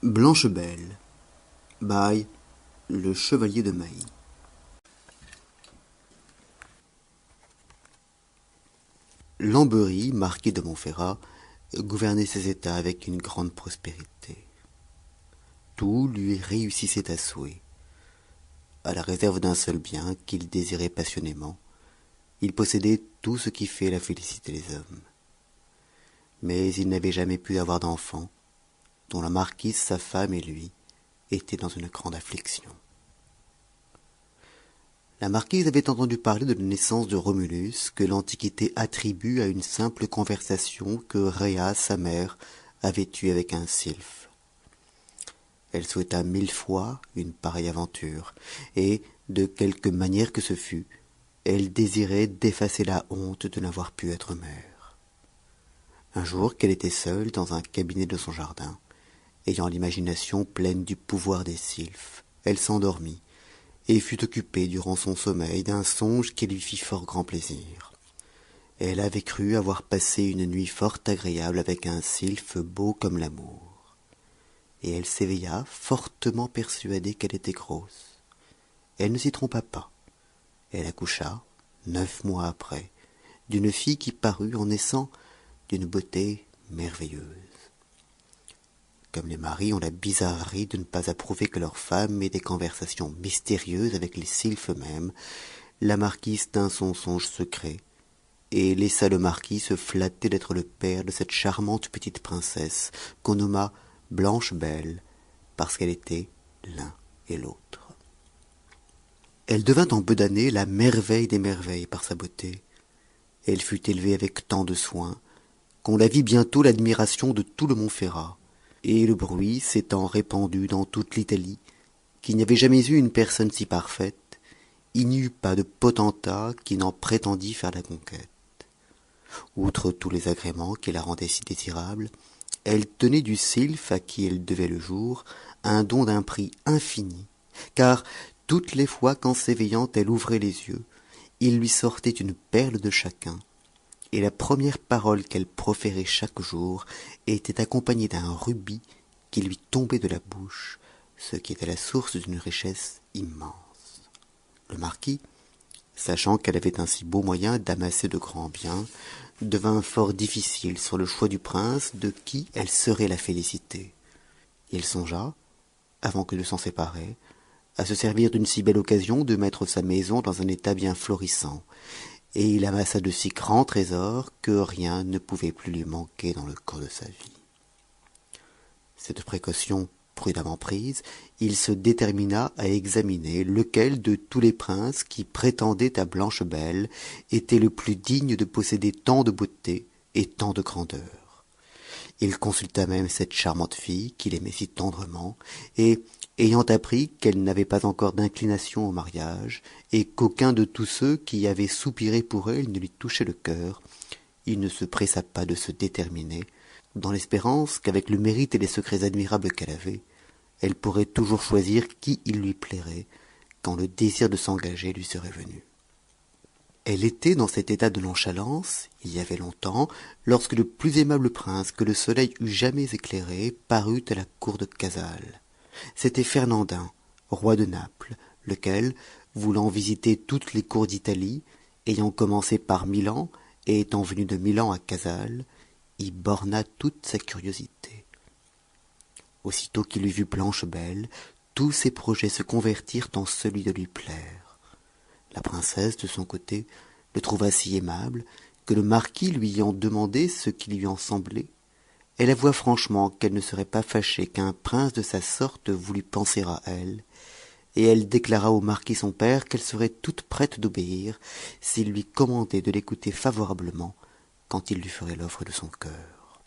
Blanche-Belle, by le Chevalier de Mailly. Lamberie, marquis de Montferrat, gouvernait ses États avec une grande prospérité. Tout lui réussissait à souhait. À la réserve d'un seul bien qu'il désirait passionnément, il possédait tout ce qui fait la félicité des hommes. Mais il n'avait jamais pu avoir d'enfant, dont la marquise, sa femme et lui étaient dans une grande affliction. La marquise avait entendu parler de la naissance de Romulus, que l'Antiquité attribue à une simple conversation que Rhéa, sa mère, avait eue avec un sylphe. Elle souhaita 1000 fois une pareille aventure, et, de quelque manière que ce fût, elle désirait d'effacer la honte de n'avoir pu être mère. Un jour qu'elle était seule dans un cabinet de son jardin, ayant l'imagination pleine du pouvoir des sylphes, elle s'endormit, et fut occupée durant son sommeil d'un songe qui lui fit fort grand plaisir. Elle avait cru avoir passé une nuit fort agréable avec un sylphe beau comme l'amour. Et elle s'éveilla fortement persuadée qu'elle était grosse. Elle ne s'y trompa pas. Elle accoucha, 9 mois après, d'une fille qui parut, en naissant, d'une beauté merveilleuse. Comme les maris ont la bizarrerie de ne pas approuver que leurs femmes aient des conversations mystérieuses avec les sylphes eux-mêmes, la marquise tint son songe secret, et laissa le marquis se flatter d'être le père de cette charmante petite princesse qu'on nomma Blanche-Belle, parce qu'elle était l'un et l'autre. Elle devint en peu d'années la merveille des merveilles par sa beauté. Elle fut élevée avec tant de soin qu'on la vit bientôt l'admiration de tout le Montferrat, et le bruit s'étant répandu dans toute l'Italie qu'il n'y avait jamais eu une personne si parfaite, il n'y eut pas de potentat qui n'en prétendît faire la conquête. Outre tous les agréments qui la rendaient si désirable, elle tenait du sylphe à qui elle devait le jour un don d'un prix infini, car toutes les fois qu'en s'éveillant elle ouvrait les yeux, il lui sortait une perle de chacun, et la première parole qu'elle proférait chaque jour était accompagnée d'un rubis qui lui tombait de la bouche, ce qui était la source d'une richesse immense. Le marquis, sachant qu'elle avait un si beau moyen d'amasser de grands biens, devint fort difficile sur le choix du prince de qui elle serait la félicité. Il songea, avant que de s'en séparer, à se servir d'une si belle occasion de mettre sa maison dans un état bien florissant, et il amassa de si grands trésors que rien ne pouvait plus lui manquer dans le cours de sa vie. Cette précaution prudemment prise, il se détermina à examiner lequel de tous les princes qui prétendaient à Blanche-Belle était le plus digne de posséder tant de beauté et tant de grandeur. Il consulta même cette charmante fille qu'il aimait si tendrement, et, ayant appris qu'elle n'avait pas encore d'inclination au mariage, et qu'aucun de tous ceux qui avaient soupiré pour elle ne lui touchait le cœur, il ne se pressa pas de se déterminer, dans l'espérance qu'avec le mérite et les secrets admirables qu'elle avait, elle pourrait toujours choisir qui il lui plairait, quand le désir de s'engager lui serait venu. Elle était dans cet état de nonchalance, il y avait longtemps, lorsque le plus aimable prince que le soleil eût jamais éclairé parut à la cour de Casale. C'était Fernandin, roi de Naples, lequel, voulant visiter toutes les cours d'Italie, ayant commencé par Milan et étant venu de Milan à Casale, y borna toute sa curiosité. Aussitôt qu'il eut vu Blanche-Belle, tous ses projets se convertirent en celui de lui plaire. La princesse, de son côté, le trouva si aimable que le marquis lui ayant demandé ce qui lui en semblait, elle avoua franchement qu'elle ne serait pas fâchée qu'un prince de sa sorte voulût penser à elle, et elle déclara au marquis son père qu'elle serait toute prête d'obéir s'il lui commandait de l'écouter favorablement quand il lui ferait l'offre de son cœur.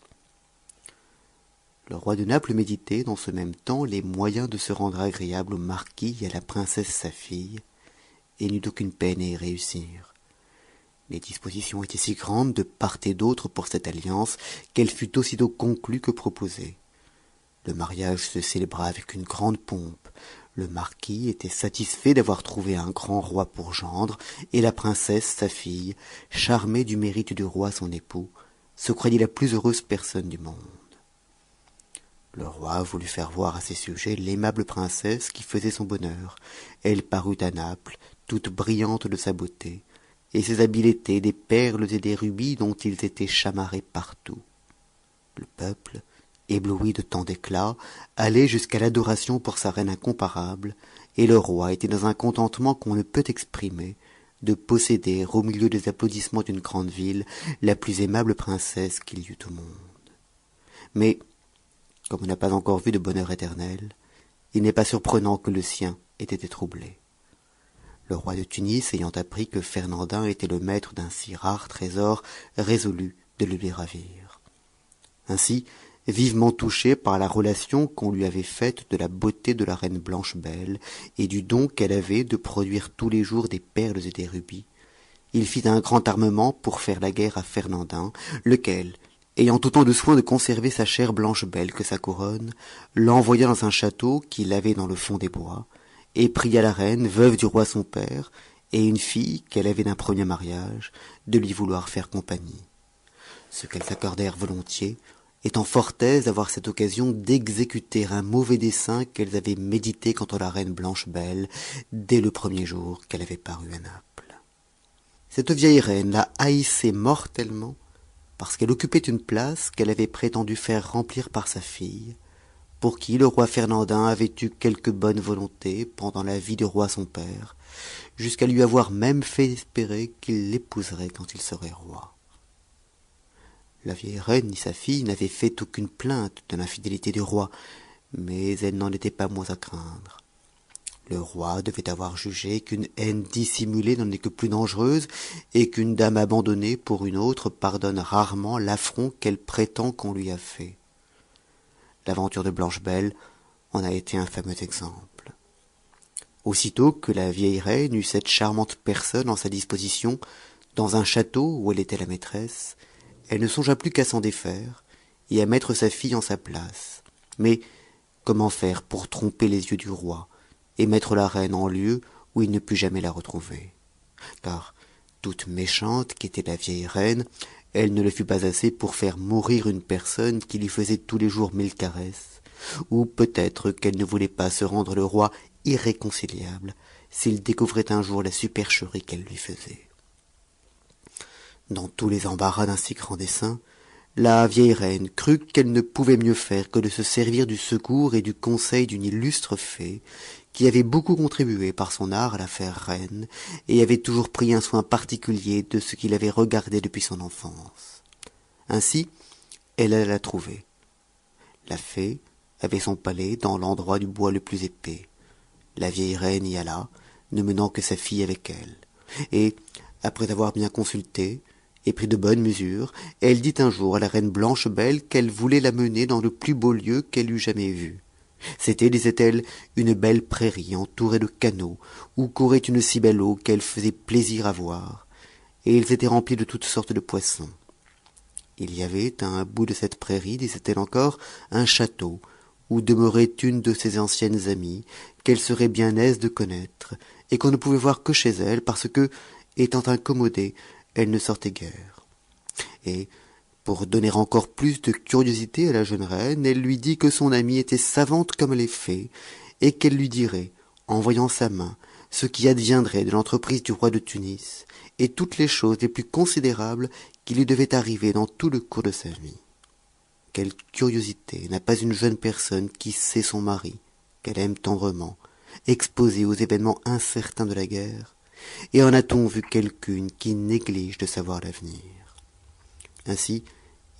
Le roi de Naples méditait dans ce même temps les moyens de se rendre agréable au marquis et à la princesse sa fille, et n'eut aucune peine à y réussir. Les dispositions étaient si grandes de part et d'autre pour cette alliance qu'elle fut aussitôt conclue que proposée. Le mariage se célébra avec une grande pompe. Le marquis était satisfait d'avoir trouvé un grand roi pour gendre, et la princesse, sa fille, charmée du mérite du roi son époux, se croyait la plus heureuse personne du monde. Le roi voulut faire voir à ses sujets l'aimable princesse qui faisait son bonheur. Elle parut à Naples, toute brillante de sa beauté, et ses habits étaient des perles et des rubis dont ils étaient chamarrés partout. Le peuple, ébloui de tant d'éclat, allait jusqu'à l'adoration pour sa reine incomparable, et le roi était dans un contentement qu'on ne peut exprimer, de posséder, au milieu des applaudissements d'une grande ville, la plus aimable princesse qu'il y eût au monde. Mais, comme on n'a pas encore vu de bonheur éternel, il n'est pas surprenant que le sien ait été troublé. Le roi de Tunis, ayant appris que Fernandin était le maître d'un si rare trésor, résolut de le lui ravir. Ainsi, vivement touché par la relation qu'on lui avait faite de la beauté de la reine Blanche-Belle et du don qu'elle avait de produire tous les jours des perles et des rubis, il fit un grand armement pour faire la guerre à Fernandin, lequel, ayant autant de soin de conserver sa chère Blanche-Belle que sa couronne, l'envoya dans un château qu'il avait dans le fond des bois, et pria la reine, veuve du roi son père, et une fille qu'elle avait d'un premier mariage, de lui vouloir faire compagnie. Ce qu'elles s'accordèrent volontiers, étant fort aises d'avoir cette occasion d'exécuter un mauvais dessein qu'elles avaient médité contre la reine Blanche-Belle dès le premier jour qu'elle avait paru à Naples. Cette vieille reine la haïssait mortellement parce qu'elle occupait une place qu'elle avait prétendu faire remplir par sa fille, pour qui le roi Fernandin avait eu quelque bonne volonté pendant la vie du roi son père, jusqu'à lui avoir même fait espérer qu'il l'épouserait quand il serait roi. La vieille reine ni sa fille n'avaient fait aucune plainte de l'infidélité du roi, mais elle n'en était pas moins à craindre. Le roi devait avoir jugé qu'une haine dissimulée n'en est que plus dangereuse, et qu'une dame abandonnée pour une autre pardonne rarement l'affront qu'elle prétend qu'on lui a fait. L'aventure de Blanche-Belle en a été un fameux exemple. Aussitôt que la vieille reine eut cette charmante personne en sa disposition, dans un château où elle était la maîtresse, elle ne songea plus qu'à s'en défaire, et à mettre sa fille en sa place. Mais comment faire pour tromper les yeux du roi, et mettre la reine en lieu où il ne put jamais la retrouver? Car, toute méchante qu'était la vieille reine, elle ne le fut pas assez pour faire mourir une personne qui lui faisait tous les jours 1000 caresses, ou peut-être qu'elle ne voulait pas se rendre le roi irréconciliable s'il découvrait un jour la supercherie qu'elle lui faisait. Dans tous les embarras d'un si grand dessein, la vieille reine crut qu'elle ne pouvait mieux faire que de se servir du secours et du conseil d'une illustre fée, qui avait beaucoup contribué par son art à la faire reine, et avait toujours pris un soin particulier de ce qu'il avait regardé depuis son enfance. Ainsi, elle alla la trouver. La fée avait son palais dans l'endroit du bois le plus épais. La vieille reine y alla, ne menant que sa fille avec elle. Et, après avoir bien consulté, et pris de bonnes mesures, elle dit un jour à la reine Blanche-Belle qu'elle voulait la mener dans le plus beau lieu qu'elle eût jamais vu. C'était, disait-elle, une belle prairie entourée de canaux, où courait une si belle eau qu'elle faisait plaisir à voir, et ils étaient remplis de toutes sortes de poissons. Il y avait, à un bout de cette prairie, disait-elle encore, un château, où demeurait une de ses anciennes amies, qu'elle serait bien aise de connaître, et qu'on ne pouvait voir que chez elle, parce que, étant incommodée, elle ne sortait guère. Et, pour donner encore plus de curiosité à la jeune reine, elle lui dit que son amie était savante comme les fées, et qu'elle lui dirait, en voyant sa main, ce qui adviendrait de l'entreprise du roi de Tunis, et toutes les choses les plus considérables qui lui devaient arriver dans tout le cours de sa vie. Quelle curiosité n'a pas une jeune personne qui sait son mari, qu'elle aime tendrement, exposée aux événements incertains de la guerre, et en a-t-on vu quelqu'une qui néglige de savoir l'avenir? Ainsi,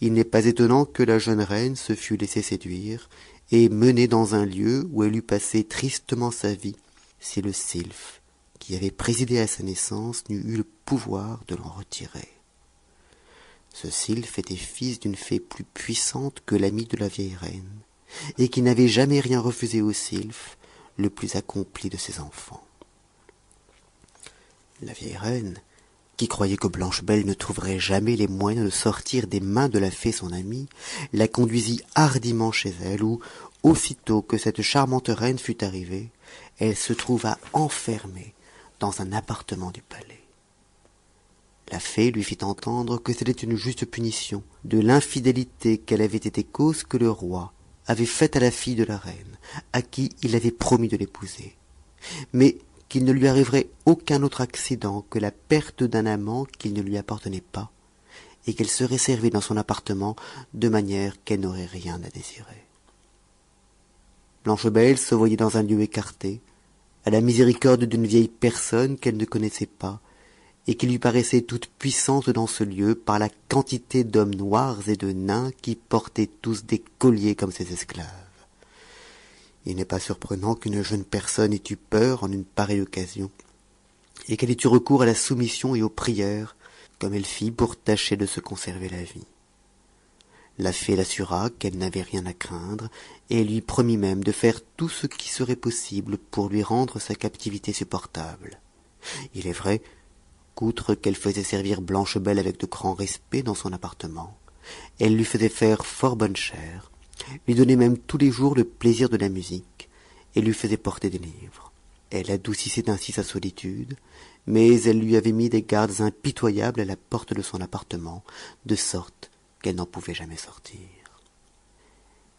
il n'est pas étonnant que la jeune reine se fût laissée séduire, et menée dans un lieu où elle eût passé tristement sa vie, si le sylphe, qui avait présidé à sa naissance, n'eût eu le pouvoir de l'en retirer. Ce sylphe était fils d'une fée plus puissante que l'amie de la vieille reine, et qui n'avait jamais rien refusé au sylphe, le plus accompli de ses enfants. La vieille reine, qui croyait que Blanche-Belle ne trouverait jamais les moyens de sortir des mains de la fée son amie, la conduisit hardiment chez elle, où, aussitôt que cette charmante reine fut arrivée, elle se trouva enfermée dans un appartement du palais. La fée lui fit entendre que c'était une juste punition de l'infidélité qu'elle avait été cause que le roi avait faite à la fille de la reine, à qui il avait promis de l'épouser, mais qu'il ne lui arriverait aucun autre accident que la perte d'un amant qu'il ne lui appartenait pas, et qu'elle serait servie dans son appartement de manière qu'elle n'aurait rien à désirer. Blanche-Belle se voyait dans un lieu écarté, à la miséricorde d'une vieille personne qu'elle ne connaissait pas, et qui lui paraissait toute puissante dans ce lieu par la quantité d'hommes noirs et de nains qui portaient tous des colliers comme ses esclaves. Il n'est pas surprenant qu'une jeune personne ait eu peur en une pareille occasion, et qu'elle ait eu recours à la soumission et aux prières, comme elle fit pour tâcher de se conserver la vie. La fée l'assura qu'elle n'avait rien à craindre, et lui promit même de faire tout ce qui serait possible pour lui rendre sa captivité supportable. Il est vrai qu'outre qu'elle faisait servir Blanche-Belle avec de grands respects dans son appartement, elle lui faisait faire fort bonne chère, lui donnait même tous les jours le plaisir de la musique, et lui faisait porter des livres. Elle adoucissait ainsi sa solitude, mais elle lui avait mis des gardes impitoyables à la porte de son appartement, de sorte qu'elle n'en pouvait jamais sortir.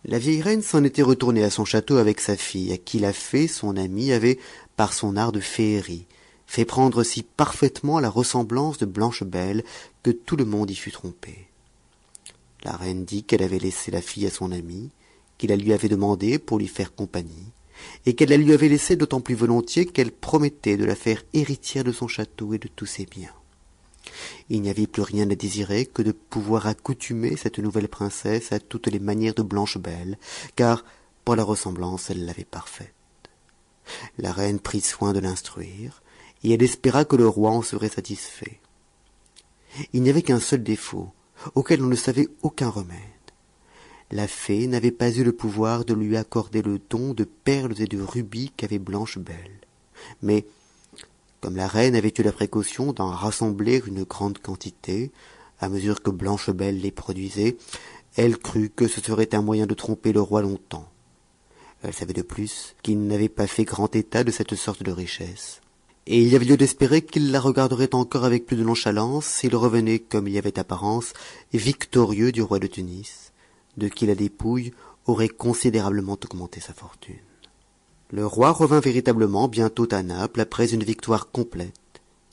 La vieille reine s'en était retournée à son château avec sa fille, à qui la fée, son amie, avait, par son art de féerie, fait prendre si parfaitement la ressemblance de Blanche-Belle que tout le monde y fut trompé. La reine dit qu'elle avait laissé la fille à son amie, qu'il la lui avait demandée pour lui faire compagnie, et qu'elle la lui avait laissée d'autant plus volontiers qu'elle promettait de la faire héritière de son château et de tous ses biens. Il n'y avait plus rien à désirer que de pouvoir accoutumer cette nouvelle princesse à toutes les manières de Blanche-Belle, car, pour la ressemblance, elle l'avait parfaite. La reine prit soin de l'instruire, et elle espéra que le roi en serait satisfait. Il n'y avait qu'un seul défaut, auquel on ne savait aucun remède. La fée n'avait pas eu le pouvoir de lui accorder le don de perles et de rubis qu'avait Blanche-Belle. Mais, comme la reine avait eu la précaution d'en rassembler une grande quantité, à mesure que Blanche-Belle les produisait, elle crut que ce serait un moyen de tromper le roi longtemps. Elle savait de plus qu'il n'avait pas fait grand état de cette sorte de richesse, et il y avait lieu d'espérer qu'il la regarderait encore avec plus de nonchalance s'il revenait, comme il y avait apparence, victorieux du roi de Tunis, de qui la dépouille aurait considérablement augmenté sa fortune. Le roi revint véritablement bientôt à Naples après une victoire complète,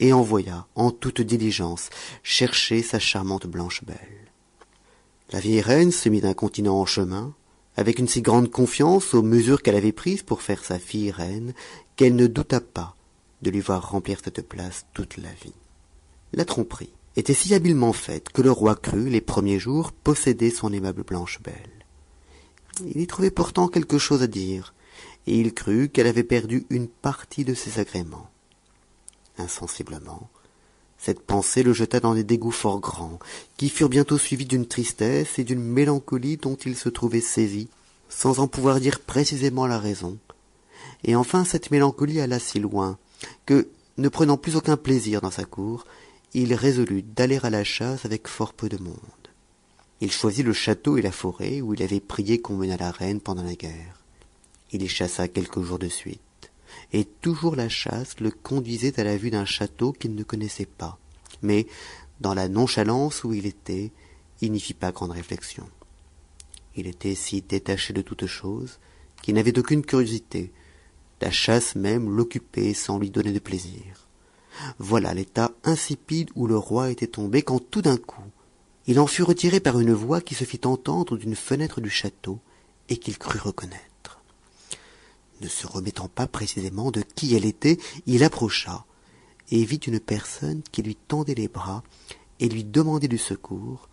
et envoya, en toute diligence, chercher sa charmante Blanche-Belle. La vieille reine se mit d'un continent en chemin, avec une si grande confiance aux mesures qu'elle avait prises pour faire sa fille reine, qu'elle ne douta pas de lui voir remplir cette place toute la vie. La tromperie était si habilement faite que le roi crut, les premiers jours, posséder son aimable Blanche-Belle. Il y trouvait pourtant quelque chose à dire, et il crut qu'elle avait perdu une partie de ses agréments. Insensiblement, cette pensée le jeta dans des dégoûts fort grands, qui furent bientôt suivis d'une tristesse et d'une mélancolie dont il se trouvait saisi, sans en pouvoir dire précisément la raison. Et enfin cette mélancolie alla si loin, que, ne prenant plus aucun plaisir dans sa cour, il résolut d'aller à la chasse avec fort peu de monde. Il choisit le château et la forêt où il avait prié qu'on menât la reine pendant la guerre. Il y chassa quelques jours de suite, et toujours la chasse le conduisait à la vue d'un château qu'il ne connaissait pas, mais, dans la nonchalance où il était, il n'y fit pas grande réflexion. Il était si détaché de toute chose qu'il n'avait aucune curiosité. La chasse même l'occupait sans lui donner de plaisir. Voilà l'état insipide où le roi était tombé quand tout d'un coup il en fut retiré par une voix qui se fit entendre d'une fenêtre du château et qu'il crut reconnaître. Ne se remettant pas précisément de qui elle était, il approcha et vit une personne qui lui tendait les bras et lui demandait du secours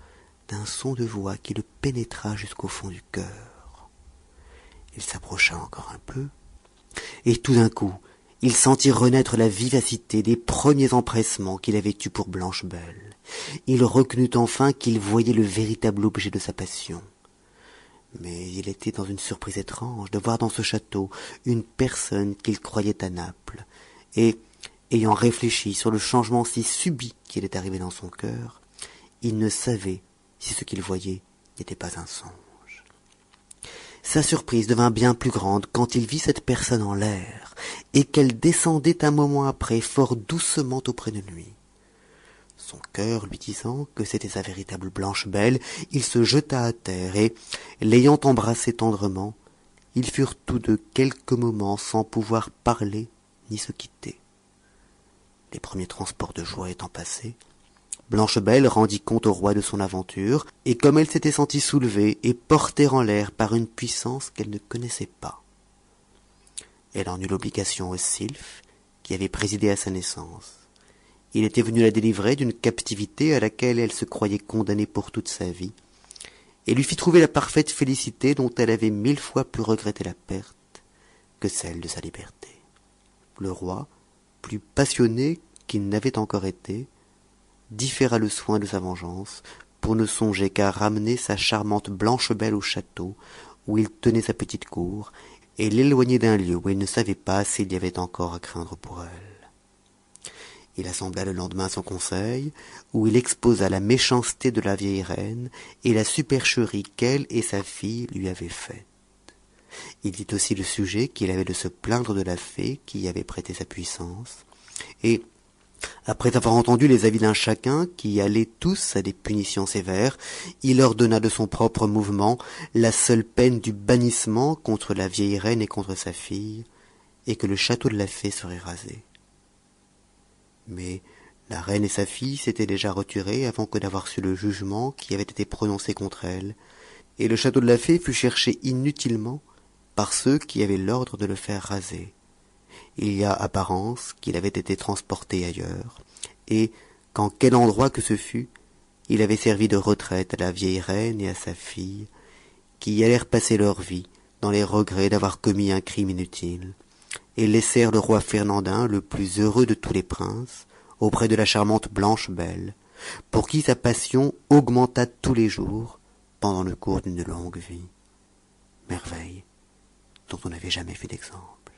d'un son de voix qui le pénétra jusqu'au fond du cœur. Il s'approcha encore un peu, et tout d'un coup, il sentit renaître la vivacité des premiers empressements qu'il avait eus pour Blanche-Belle. Il reconnut enfin qu'il voyait le véritable objet de sa passion. Mais il était dans une surprise étrange de voir dans ce château une personne qu'il croyait à Naples, et, ayant réfléchi sur le changement si subit qui était arrivé dans son cœur, il ne savait si ce qu'il voyait n'était pas un songe. Sa surprise devint bien plus grande quand il vit cette personne en l'air, et qu'elle descendait un moment après fort doucement auprès de lui. Son cœur lui disant que c'était sa véritable Blanche-Belle, il se jeta à terre et, l'ayant embrassée tendrement, ils furent tous deux quelques moments sans pouvoir parler ni se quitter. Les premiers transports de joie étant passés, Blanche-Belle rendit compte au roi de son aventure, et comme elle s'était sentie soulevée et portée en l'air par une puissance qu'elle ne connaissait pas. Elle en eut l'obligation au sylphe qui avait présidé à sa naissance. Il était venu la délivrer d'une captivité à laquelle elle se croyait condamnée pour toute sa vie, et lui fit trouver la parfaite félicité dont elle avait 1000 fois plus regretté la perte que celle de sa liberté. Le roi, plus passionné qu'il n'avait encore été, différa le soin de sa vengeance pour ne songer qu'à ramener sa charmante Blanche-Belle au château où il tenait sa petite cour et l'éloigner d'un lieu où elle ne savait pas s'il y avait encore à craindre pour elle. Il assembla le lendemain son conseil, où il exposa la méchanceté de la vieille reine et la supercherie qu'elle et sa fille lui avaient faite. Il dit aussi le sujet qu'il avait de se plaindre de la fée qui y avait prêté sa puissance, et, après avoir entendu les avis d'un chacun, qui allaient tous à des punitions sévères, il ordonna de son propre mouvement la seule peine du bannissement contre la vieille reine et contre sa fille, et que le château de la fée serait rasé. Mais la reine et sa fille s'étaient déjà retirées avant que d'avoir su le jugement qui avait été prononcé contre elles, et le château de la fée fut cherché inutilement par ceux qui avaient l'ordre de le faire raser. Il y a apparence qu'il avait été transporté ailleurs, et qu'en quel endroit que ce fût, il avait servi de retraite à la vieille reine et à sa fille, qui y allèrent passer leur vie dans les regrets d'avoir commis un crime inutile, et laissèrent le roi Fernandin, le plus heureux de tous les princes, auprès de la charmante Blanche-Belle, pour qui sa passion augmenta tous les jours pendant le cours d'une longue vie. Merveille dont on n'avait jamais fait d'exemple.